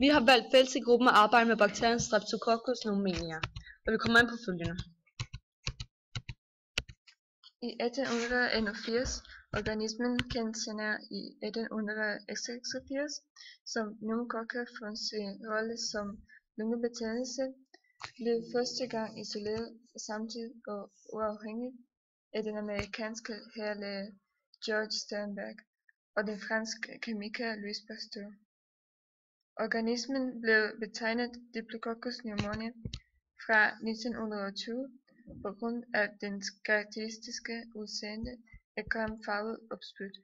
Vi har valgt fælles i gruppen at arbejde med bakterien Streptococcus pneumoniae, og vi kommer ind på følgende. I 1881 organismen kendt senere i 1886 som pneumokokker for sin rolle som lungebetændelse, blev første gang isoleret samtidig og uafhængigt af den amerikanske hærlæge George Sternberg og den franske kemiker Louis Pasteur. Organismen blev betegnet Diplococcus pneumoniae fra 1920 på grund af dens karakteristiske udseende af cremefarvet opspyt.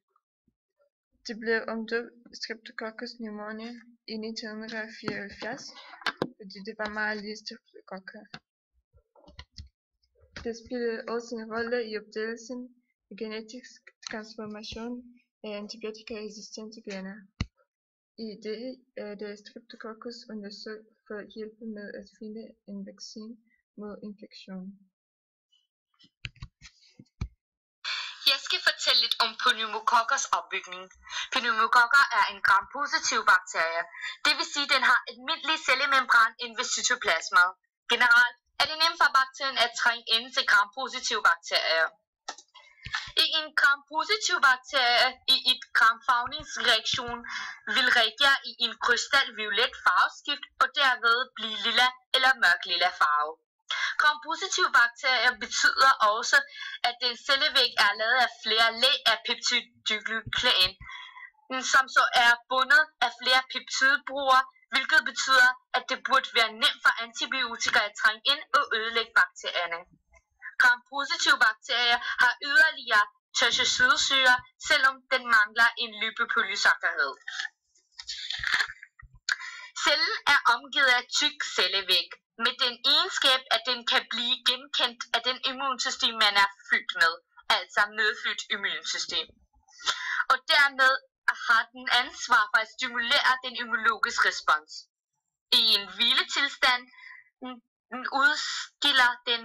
Det blev omdøbt Streptococcus pneumoniae i 1974, fordi det var meget lige streptokokker. Det spillede også en rolle i opdagelsen af genetisk transformation af antibiotikaresistente gener. I det er det Streptococcus undersøgt for at hjælpe med at finde en vaccine mod infektion. Jeg skal fortælle lidt om pneumokokkers opbygning. Pneumokokker er en gram-positiv bakterie, det vil sige, at den har et almindelig cellemembran inde ved cytoplasmaet. Generelt er det nemt for bakterien at trænge ind til gram-positive bakterier. I en gram-positiv bakterie i et gramfarvningsreaktion vil reagere i en krystalviolet farveskift og derved blive lilla eller mørk lilla farve. Gram-positive bakterier betyder også, at den cellevæg er lavet af flere lag af peptidoglykan, som så er bundet af flere peptidbrugere, hvilket betyder, at det burde være nemt for antibiotika at trænge ind og ødelægge bakterierne. Gram-positive bakterier har yderligere tertiærsyresyre, selvom den mangler en lipopolysakkarid. Cellen er omgivet af tyk cellevæg, med den egenskab, at den kan blive genkendt af den immunsystem, man er født med, altså medfødt immunsystem. Og dermed har den ansvar for at stimulere den immunologiske respons. I en hviletilstand udskiller den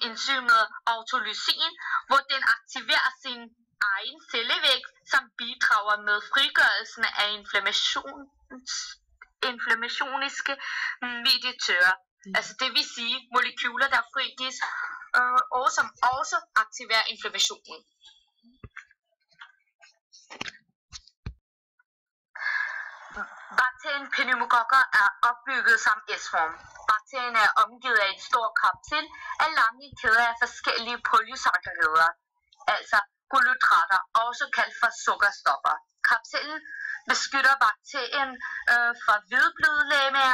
enzymet autolysin, hvor den aktiverer sin egen cellevæg, som bidrager med frigørelsen af inflammationiske mediatører. Altså det vil sige molekyler, der frigives og som også aktiverer inflammationen. Bakterien pneumokokker er opbygget som S-form. Bakterien er omgivet af et stort kapsel af lange kæder af forskellige polysakkarider, altså kulhydrater, også kaldt for sukkerstoffer. Kapselen beskytter bakterien fra hvidblødlegemer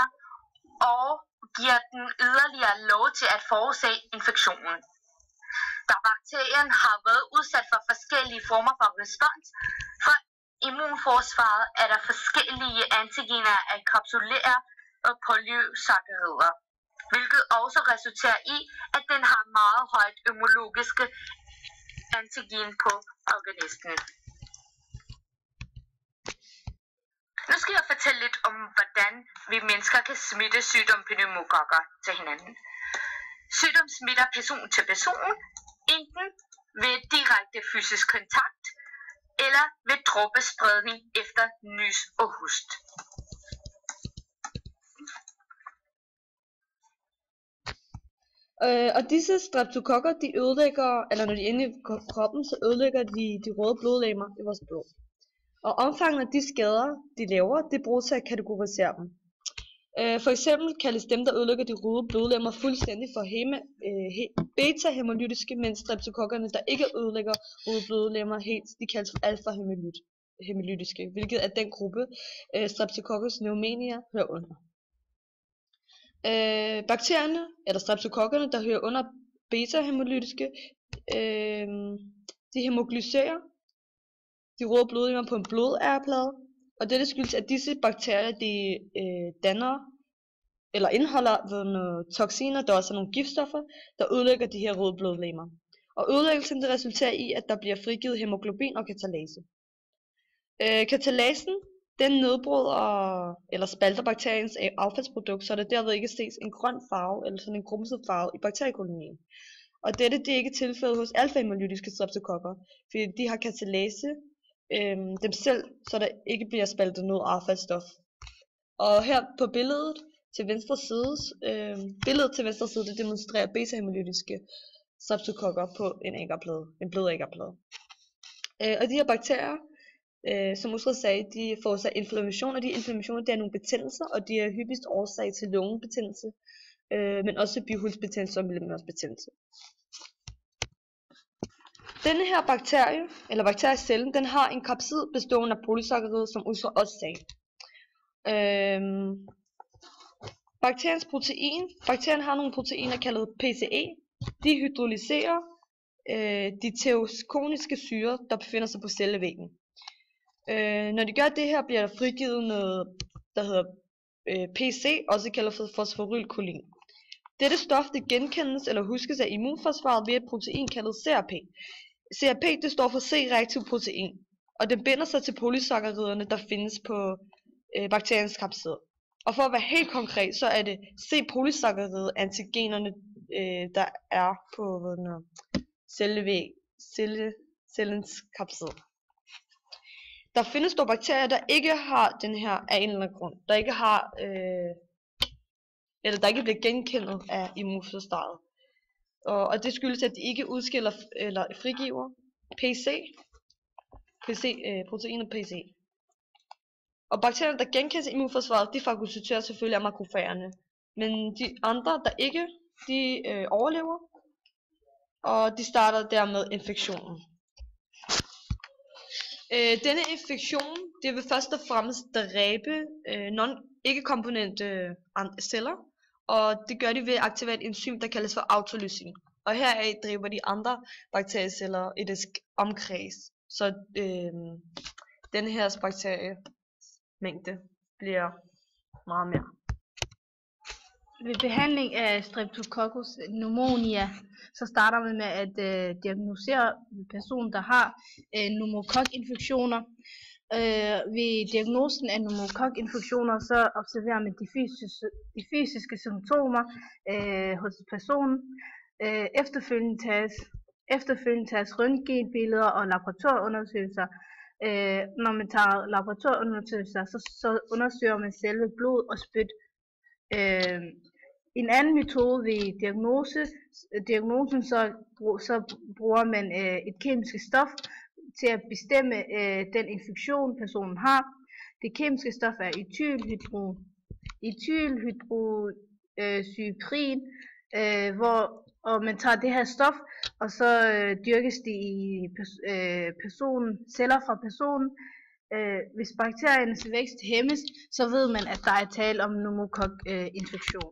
og giver den yderligere lov til at forårsage infektionen. Da bakterien har været udsat for forskellige former for respons fra immunforsvaret, er der forskellige antigener af kapsulære polysakkarider, hvilket også resulterer i, at den har meget højt immunologiske antigen på organismen. Nu skal jeg fortælle lidt om, hvordan vi mennesker kan smitte sygdom pneumokokker til hinanden. Sygdom smitter person til person, enten ved direkte fysisk kontakt eller ved dråbespredning efter nys og host. Og disse streptokokker, de ødelægger, eller når de er inde i kroppen, så ødelægger de røde blodlegemer i vores blod. Og omfanget af de skader, de laver, det bruges til at kategorisere dem. For eksempel kaldes dem, der ødelægger de røde blodlegemer fuldstændig for beta-hæmolytiske, mens streptokokkerne, der ikke ødelægger røde blodlegemer helt, de kaldes for alfa-hæmolytiske, hvilket er den gruppe Streptococcus pneumoniae hører under. Bakterierne, eller streptokokkerne, der hører under beta-hæmolytiske, de hæmoglyserer de røde blodlegemer på en blodæreplade, og dette skyldes, at disse bakterier danner eller indeholder nogle toksiner, der også er nogle giftstoffer, der ødelægger de her røde blodlegemer. Og ødelæggelsen det resulterer i, at der bliver frigivet hemoglobin og katalase. Katalasen den nedbryder eller spalter bakteriens affaldsprodukt, så der derved ikke ses en grøn farve eller sådan en grumset farve i bakteriekolonien. Og dette det er ikke tilfældet hos alfa-hæmolytiske streptokokker, fordi de har katalase dem selv, så der ikke bliver spaltet noget affaldsstof. Og her på billedet til venstre side, det demonstrerer beta-hemolytiske streptokokker på en blød agarplade. Og de her bakterier, som Usra sagde, de forårsager inflammation, og de inflammationer, det er nogle betændelser, og de er hyppigst årsag til lungebetændelse, men også bihulsbetændelse og mellemørebetændelse. Denne her bakterie, eller bakteriecellen, den har en kapsid bestående af polysaccharid, som Usra også sagde. Bakterien har nogle proteiner kaldet PCE. De hydrolyserer de teosconiske syrer, der befinder sig på cellevæggen. Når de gør det her, bliver der frigivet noget, der hedder PC, også kaldet for fosforylkolin. Dette stof det genkendes eller huskes af immunforsvaret ved et protein kaldet CRP. CRP det står for C-reaktiv protein, og det binder sig til polysacchariderne, der findes på bakteriens kapsid. Og for at være helt konkret, så er det C-polysaccharid antigenerne, der er på cellens kapsid. Der findes dog bakterier, der ikke har den her af en eller anden grund, der ikke har, eller der ikke bliver genkendt af immunforsvaret. Og det skyldes, at de ikke udskiller eller frigiver proteinet PC. Og bakterierne, der genkendes af immunforsvaret, de fagociterer selvfølgelig af makrofagerne. Men de andre, der ikke, de overlever, og de starter dermed infektionen. Denne infektion, det vil først og fremmest dræbe ikke-komponente celler, og det gør de ved at aktivere et enzym, der kaldes for autolysin. Og heraf dræber de andre bakterieceller i dets omkreds, så denne her bakteriemængde bliver meget mere. Ved behandling af Streptococcus pneumonia, så starter man med at diagnosere personen, der har pneumokokinfektioner. Ved diagnosen af pneumokokinfektioner, så observerer man de fysiske symptomer hos personen. Efterfølgende tages røntgenbilleder og laboratorieundersøgelser. Når man tager laboratorieundersøgelser, så undersøger man selve blod og spyt. En anden metode ved diagnosen, så bruger man et kemisk stof til at bestemme den infektion personen har. Det kemiske stof er etylhydroxypyrin, og man tager det her stof, og så dyrkes det i celler fra personen. Hvis bakteriernes vækst hæmmes, så ved man, at der er tale om pneumokokinfektion.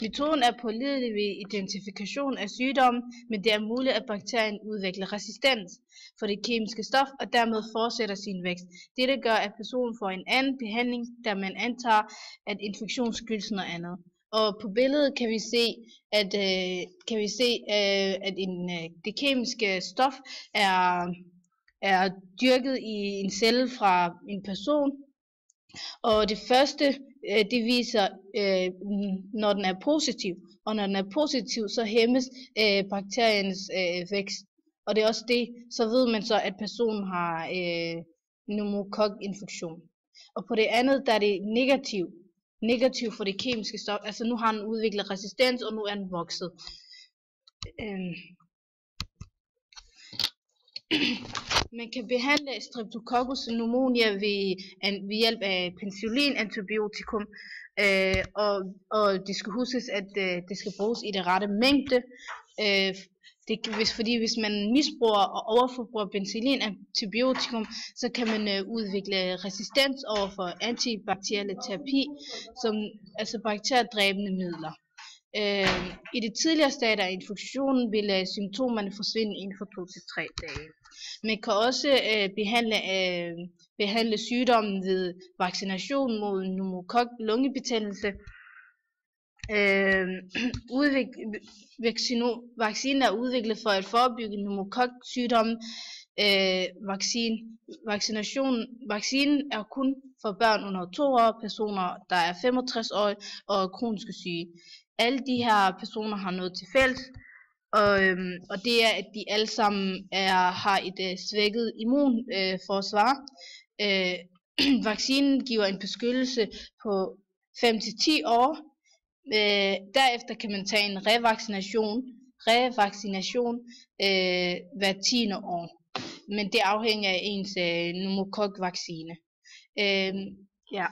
Metoden er pålidelig ved identifikation af sygdommen, men det er muligt, at bakterien udvikler resistens for det kemiske stof og dermed fortsætter sin vækst. Dette gør, at personen får en anden behandling, da man antager, at infektion skyldes noget andet. Og på billedet kan vi se, at det kemiske stof er dyrket i en celle fra en person. Og det første, det viser, når den er positiv. Og når den er positiv, så hæmmes bakteriens vækst. Og det er også det, så ved man så, at personen har pneumokokinfektion. Og på det andet, der er det negativ for det kemiske stof. Altså nu har den udviklet resistens, og nu er den vokset. Man kan behandle Streptococcus pneumonia ved hjælp af penicillinantibiotikum, og det skal huskes, at det skal bruges i det rette mængde. Fordi hvis man misbruger og overforbruger penicillinantibiotikum, så kan man udvikle resistens over for antibakterielle terapi, altså bakteriedræbende midler. I det tidligere stadie af infektionen vil symptomerne forsvinde inden for 2 til 3 dage. Man kan også behandle sygdommen ved vaccination mod pneumokok lungebetændelse. Vaccinen er udviklet for at forebygge pneumokoksygdommen. Vaccinen er kun for børn under 2 år, personer der er 65 år og kroniske syge. Alle de her personer har noget til fælles, og det er, at de alle sammen har et svækket immunforsvar. Vaccinen giver en beskyttelse på 5-10 år. Derefter kan man tage en revaccination hver 10. år. Men det afhænger af ens pneumokokvaccine. Ja.